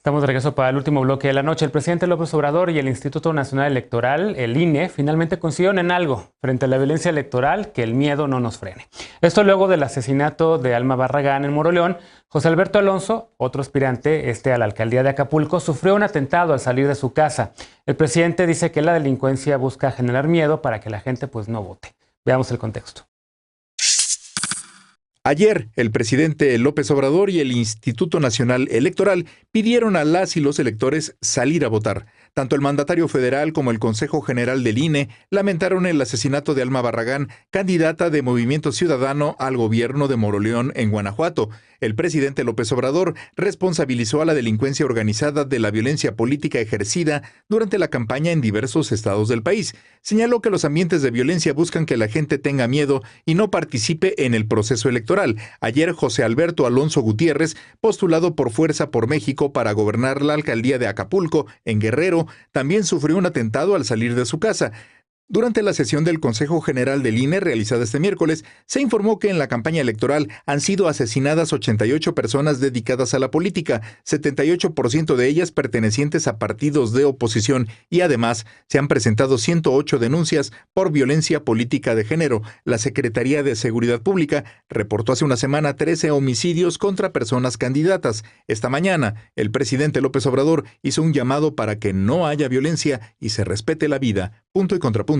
Estamos de regreso para el último bloque de la noche. El presidente López Obrador y el Instituto Nacional Electoral, el INE, finalmente coincidieron en algo frente a la violencia electoral: que el miedo no nos frene. Esto luego del asesinato de Alma Barragán en Moroleón. José Alberto Alonso, otro aspirante a la alcaldía de Acapulco, sufrió un atentado al salir de su casa. El presidente dice que la delincuencia busca generar miedo para que la gente no vote. Veamos el contexto. Ayer, el presidente López Obrador y el Instituto Nacional Electoral pidieron a las y los electores salir a votar. Tanto el mandatario federal como el Consejo General del INE lamentaron el asesinato de Alma Barragán, candidata de Movimiento Ciudadano al gobierno de Moroleón, en Guanajuato. El presidente López Obrador responsabilizó a la delincuencia organizada de la violencia política ejercida durante la campaña en diversos estados del país. Señaló que los ambientes de violencia buscan que la gente tenga miedo y no participe en el proceso electoral. Ayer, José Alberto Alonso Gutiérrez, postulado por Fuerza por México para gobernar la alcaldía de Acapulco, en Guerrero, también sufrió un atentado al salir de su casa. Durante la sesión del Consejo General del INE realizada este miércoles, se informó que en la campaña electoral han sido asesinadas 88 personas dedicadas a la política, 78% de ellas pertenecientes a partidos de oposición, y además se han presentado 108 denuncias por violencia política de género. La Secretaría de Seguridad Pública reportó hace una semana 13 homicidios contra personas candidatas. Esta mañana, el presidente López Obrador hizo un llamado para que no haya violencia y se respete la vida. Punto y contrapunto.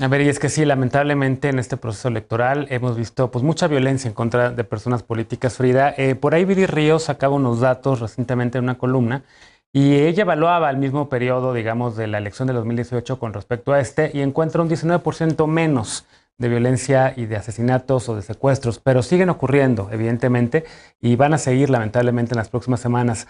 A ver, y es que sí, lamentablemente en este proceso electoral hemos visto mucha violencia en contra de personas políticas, Frida. Por ahí Viri Ríos sacaba unos datos recientemente en una columna y ella evaluaba el mismo periodo, digamos, de la elección de 2018 con respecto a y encuentra un 19% menos de violencia y de asesinatos o de secuestros, pero siguen ocurriendo, evidentemente, y van a seguir lamentablemente en las próximas semanas.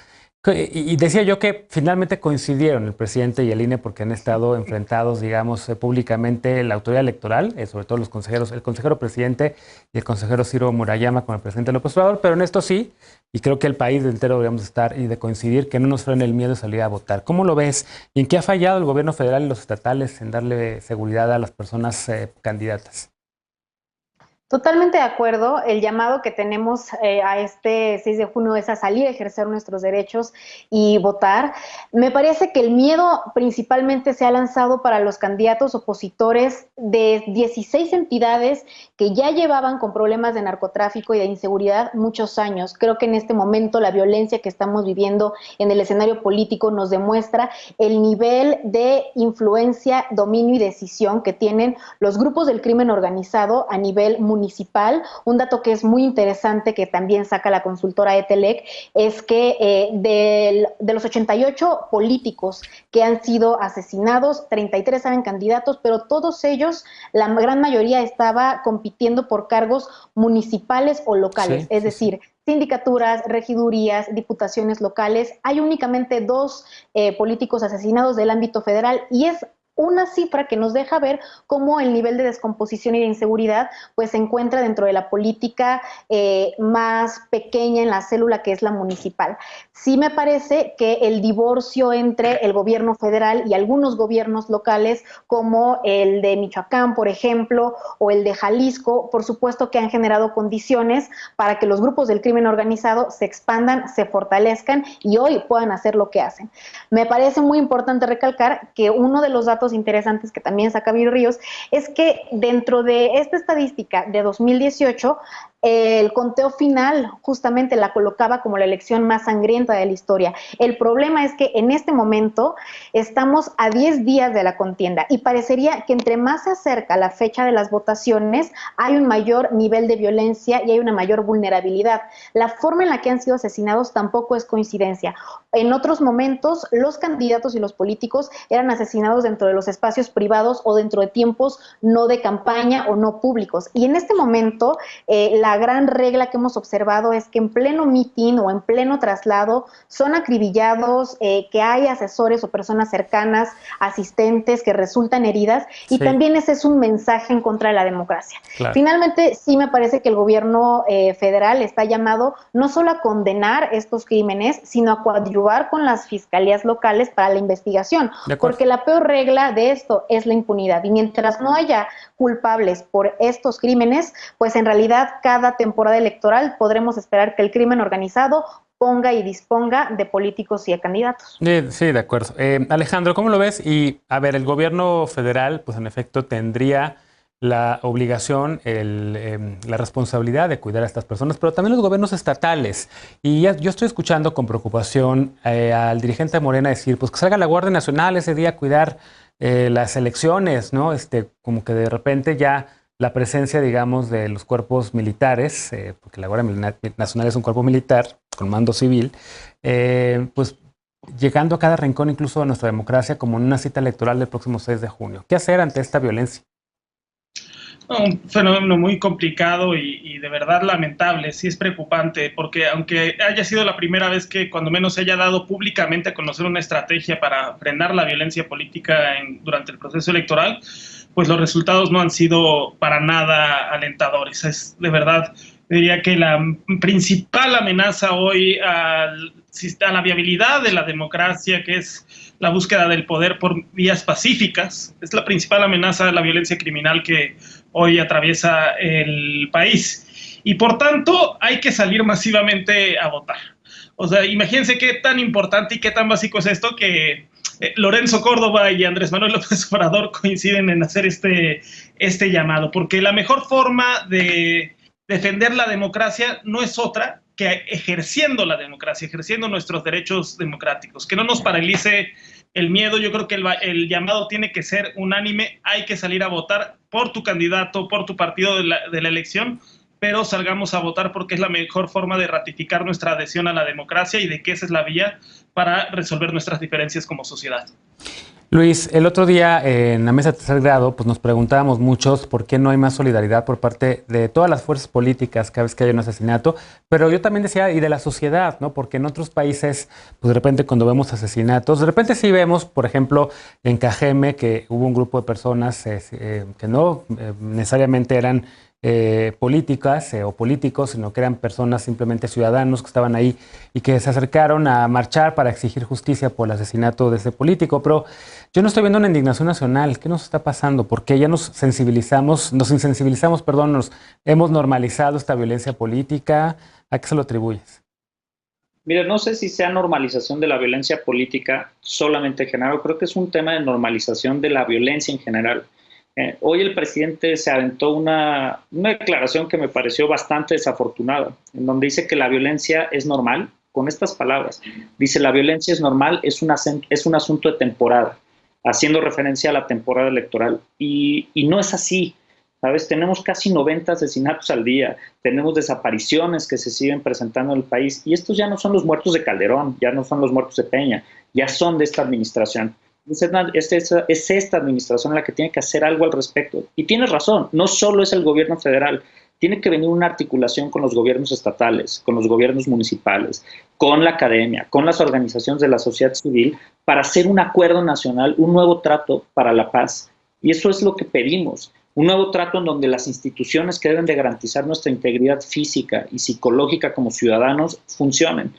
Y decía yo que finalmente coincidieron el presidente y el INE porque han estado enfrentados, digamos, públicamente la autoridad electoral, sobre todo los consejeros, el consejero presidente y el consejero Ciro Murayama con el presidente López Obrador, pero en esto sí, y creo que el país entero deberíamos estar y de coincidir, que no nos frene el miedo de salir a votar. ¿Cómo lo ves? ¿Y en qué ha fallado el gobierno federal y los estatales en darle seguridad a las personas candidatas? Totalmente de acuerdo. El llamado que tenemos a este 6 de junio es a salir a ejercer nuestros derechos y votar. Me parece que el miedo principalmente se ha lanzado para los candidatos opositores de 16 entidades que ya llevaban con problemas de narcotráfico y de inseguridad muchos años. Creo que en este momento la violencia que estamos viviendo en el escenario político nos demuestra el nivel de influencia, dominio y decisión que tienen los grupos del crimen organizado a nivel municipal. Un dato que es muy interesante que también saca la consultora Etelec es que de los 88 políticos que han sido asesinados, 33 eran candidatos, pero todos ellos, la gran mayoría estaba compitiendo por cargos municipales o locales, Sí, es sí, sí. decir, sindicaturas, regidurías, diputaciones locales. Hay únicamente 2 políticos asesinados del ámbito federal y es una cifra que nos deja ver cómo el nivel de descomposición y de inseguridad pues se encuentra dentro de la política más pequeña en la célula que es la municipal. Sí me parece que el divorcio entre el gobierno federal y algunos gobiernos locales como el de Michoacán, por ejemplo, o el de Jalisco, por supuesto que han generado condiciones para que los grupos del crimen organizado se expandan, se fortalezcan y hoy puedan hacer lo que hacen. Me parece muy importante recalcar que uno de los datos interesantes que también saca Viri Ríos es que dentro de esta estadística de 2018 el conteo final justamente la colocaba como la elección más sangrienta de la historia. El problema es que en este momento estamos a 10 días de la contienda y parecería que entre más se acerca la fecha de las votaciones hay un mayor nivel de violencia y hay una mayor vulnerabilidad. La forma en la que han sido asesinados tampoco es coincidencia. En otros momentos los candidatos y los políticos eran asesinados dentro de los espacios privados o dentro de tiempos no de campaña o no públicos. Y en este momento la gran regla que hemos observado es que en pleno mitin o en pleno traslado son acribillados, que hay asesores o personas cercanas, asistentes que resultan heridas y Sí, también ese es un mensaje en contra de la democracia. claro. Finalmente, sí me parece que el gobierno federal está llamado no solo a condenar estos crímenes, sino a coadyuvar con las fiscalías locales para la investigación, De acuerdo. porque la peor regla de esto es la impunidad y mientras no haya culpables por estos crímenes, pues en realidad cada temporada electoral podremos esperar que el crimen organizado ponga y disponga de políticos y de candidatos. Sí, de acuerdo. Alejandro, ¿cómo lo ves? Y a ver, el gobierno federal, pues en efecto tendría la obligación, la responsabilidad de cuidar a estas personas, pero también los gobiernos estatales. Y yo estoy escuchando con preocupación al dirigente de Morena decir, pues que salga la Guardia Nacional ese día a cuidar las elecciones, ¿no? Como que de repente ya la presencia, digamos, de los cuerpos militares, porque la Guardia Nacional es un cuerpo militar con mando civil, pues llegando a cada rincón, incluso de nuestra democracia, como en una cita electoral del próximo 6 de junio. ¿Qué hacer ante esta violencia? Un fenómeno muy complicado y de verdad lamentable, sí es preocupante, porque aunque haya sido la primera vez que cuando menos se haya dado públicamente a conocer una estrategia para frenar la violencia política durante el proceso electoral, pues los resultados no han sido para nada alentadores. Es de verdad, diría que la principal amenaza hoy a la viabilidad de la democracia, que es la búsqueda del poder por vías pacíficas, es la principal amenaza de la violencia criminal que hoy atraviesa el país. Y por tanto, hay que salir masivamente a votar. O sea, imagínense qué tan importante y qué tan básico es esto que Lorenzo Córdoba y Andrés Manuel López Obrador coinciden en hacer este llamado, porque la mejor forma de defender la democracia no es otra que ejerciendo la democracia, ejerciendo nuestros derechos democráticos, que no nos paralice el miedo. Yo creo que el llamado tiene que ser unánime, hay que salir a votar por tu candidato, por tu partido de la elección, pero salgamos a votar porque es la mejor forma de ratificar nuestra adhesión a la democracia y de que esa es la vía para resolver nuestras diferencias como sociedad. Luis, el otro día en la mesa de tercer grado, pues nos preguntábamos muchos por qué no hay más solidaridad por parte de todas las fuerzas políticas cada vez que hay un asesinato, pero yo también decía, y de la sociedad, ¿no? Porque en otros países, pues de repente cuando vemos asesinatos, de repente sí vemos, por ejemplo, en Cajeme, que hubo un grupo de personas que no necesariamente eran políticas o políticos, sino que eran personas simplemente ciudadanos que estaban ahí y que se acercaron a marchar para exigir justicia por el asesinato de ese político. Pero yo no estoy viendo una indignación nacional. ¿Qué nos está pasando? Porque ya nos insensibilizamos, perdón, nos hemos normalizado esta violencia política. ¿A qué se lo atribuyes? Mira, no sé si sea normalización de la violencia política solamente en general, creo que es un tema de normalización de la violencia en general. Hoy el presidente se aventó una declaración que me pareció bastante desafortunada, en donde dice que la violencia es normal, con estas palabras. Dice, la violencia es normal, es un asunto de temporada, haciendo referencia a la temporada electoral. Y no es así, ¿sabes? Tenemos casi 90 asesinatos al día, tenemos desapariciones que se siguen presentando en el país, y estos ya no son los muertos de Calderón, ya no son los muertos de Peña, ya son de esta administración. Es esta administración la que tiene que hacer algo al respecto. Y tienes razón, no solo es el gobierno federal, tiene que venir una articulación con los gobiernos estatales, con los gobiernos municipales, con la academia, con las organizaciones de la sociedad civil, para hacer un acuerdo nacional, un nuevo trato para la paz. Y eso es lo que pedimos, un nuevo trato en donde las instituciones que deben de garantizar nuestra integridad física y psicológica como ciudadanos funcionen.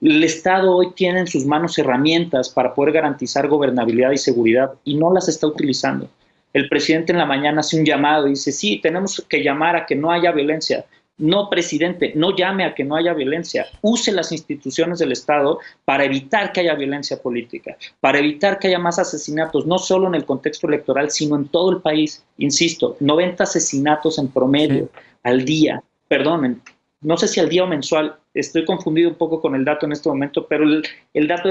El Estado hoy tiene en sus manos herramientas para poder garantizar gobernabilidad y seguridad y no las está utilizando. El presidente en la mañana hace un llamado y dice, sí, tenemos que llamar a que no haya violencia. No, presidente, no llame a que no haya violencia. Use las instituciones del Estado para evitar que haya violencia política, para evitar que haya más asesinatos, no solo en el contexto electoral, sino en todo el país. Insisto, 90 asesinatos en promedio al día. Perdonen, no sé si al día o mensual, estoy confundido un poco con el dato en este momento, pero el dato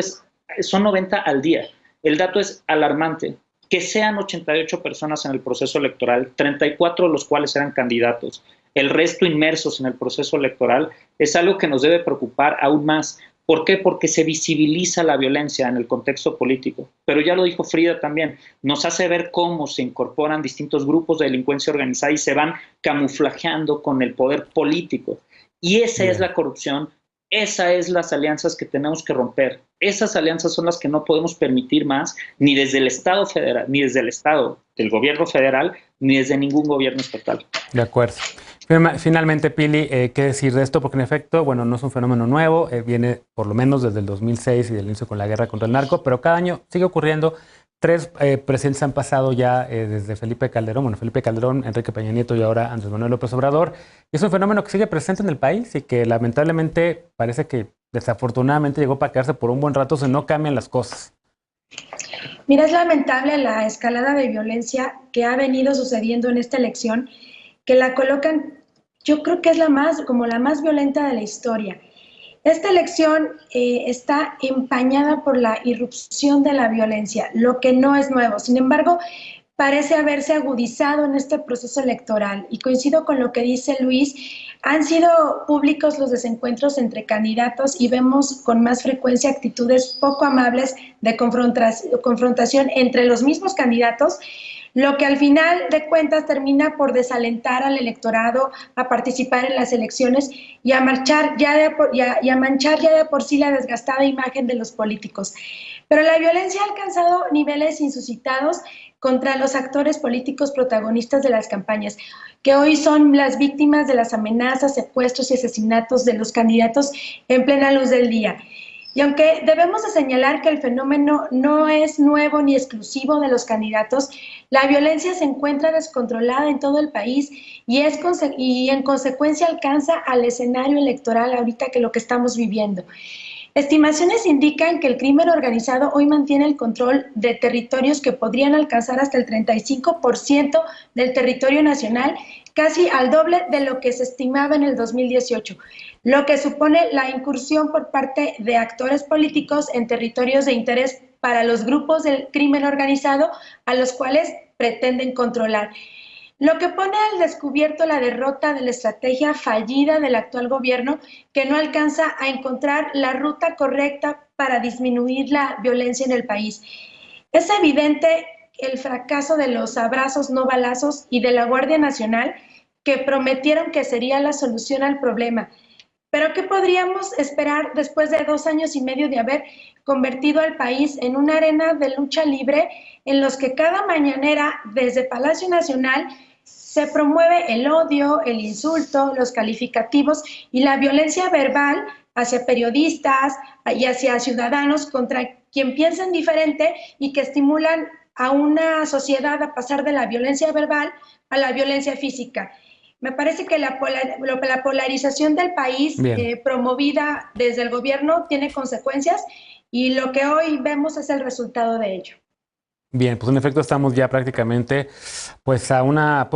son 90 al día. El dato es alarmante. Que sean 88 personas en el proceso electoral, 34 de los cuales eran candidatos, el resto inmersos en el proceso electoral, es algo que nos debe preocupar aún más. ¿Por qué? Porque se visibiliza la violencia en el contexto político. Pero ya lo dijo Frida también, nos hace ver cómo se incorporan distintos grupos de delincuencia organizada y se van camuflajeando con el poder político. Y esa es la corrupción, esas es las alianzas que tenemos que romper. Esas alianzas son las que no podemos permitir más, ni desde el Estado federal, ni desde el Estado del gobierno federal, ni desde ningún gobierno estatal. De acuerdo. Finalmente, Pili, ¿qué decir de esto? Porque en efecto, bueno, no es un fenómeno nuevo, viene por lo menos desde el 2006 y del inicio con la guerra contra el narco, pero cada año sigue ocurriendo. 3 presidentes han pasado ya desde Felipe Calderón, Enrique Peña Nieto y ahora Andrés Manuel López Obrador. Y es un fenómeno que sigue presente en el país y que lamentablemente parece que desafortunadamente llegó para quedarse por un buen rato si no cambian las cosas. Mira, es lamentable la escalada de violencia que ha venido sucediendo en esta elección, que la colocan, yo creo que es la más violenta de la historia. Esta elección está empañada por la irrupción de la violencia, lo que no es nuevo. Sin embargo, parece haberse agudizado en este proceso electoral. Y coincido con lo que dice Luis, han sido públicos los desencuentros entre candidatos y vemos con más frecuencia actitudes poco amables de confrontación entre los mismos candidatos, lo que al final de cuentas termina por desalentar al electorado a participar en las elecciones y a manchar ya de por sí la desgastada imagen de los políticos. Pero la violencia ha alcanzado niveles insuscitados contra los actores políticos protagonistas de las campañas, que hoy son las víctimas de las amenazas, secuestros y asesinatos de los candidatos en plena luz del día. Y aunque debemos de señalar que el fenómeno no es nuevo ni exclusivo de los candidatos, la violencia se encuentra descontrolada en todo el país y en consecuencia alcanza al escenario electoral ahorita que lo que estamos viviendo. Estimaciones indican que el crimen organizado hoy mantiene el control de territorios que podrían alcanzar hasta el 35% del territorio nacional, casi al doble de lo que se estimaba en el 2018, lo que supone la incursión por parte de actores políticos en territorios de interés para los grupos del crimen organizado a los cuales pretenden controlar. Lo que pone al descubierto la derrota de la estrategia fallida del actual gobierno, que no alcanza a encontrar la ruta correcta para disminuir la violencia en el país. Es evidente el fracaso de los abrazos no balazos y de la Guardia Nacional, que prometieron que sería la solución al problema. Pero ¿qué podríamos esperar después de 2 años y medio de haber convertido al país en una arena de lucha libre en los que cada mañanera desde Palacio Nacional se promueve el odio, el insulto, los calificativos y la violencia verbal hacia periodistas y hacia ciudadanos contra quien piensan diferente y que estimulan a una sociedad a pasar de la violencia verbal a la violencia física? Me parece que la polarización del país promovida desde el gobierno tiene consecuencias y lo que hoy vemos es el resultado de ello. Bien, pues en efecto estamos ya prácticamente pues a una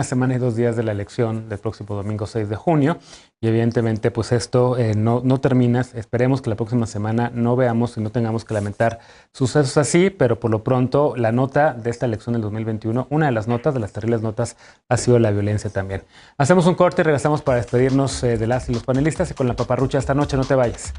semana y 2 días de la elección del próximo domingo 6 de junio y evidentemente pues esto no termina. Esperemos que la próxima semana no veamos y no tengamos que lamentar sucesos así, pero por lo pronto la nota de esta elección del 2021, una de las notas, de las terribles notas, ha sido la violencia también. Hacemos un corte y regresamos para despedirnos de las y los panelistas y con la paparrucha esta noche. No te vayas.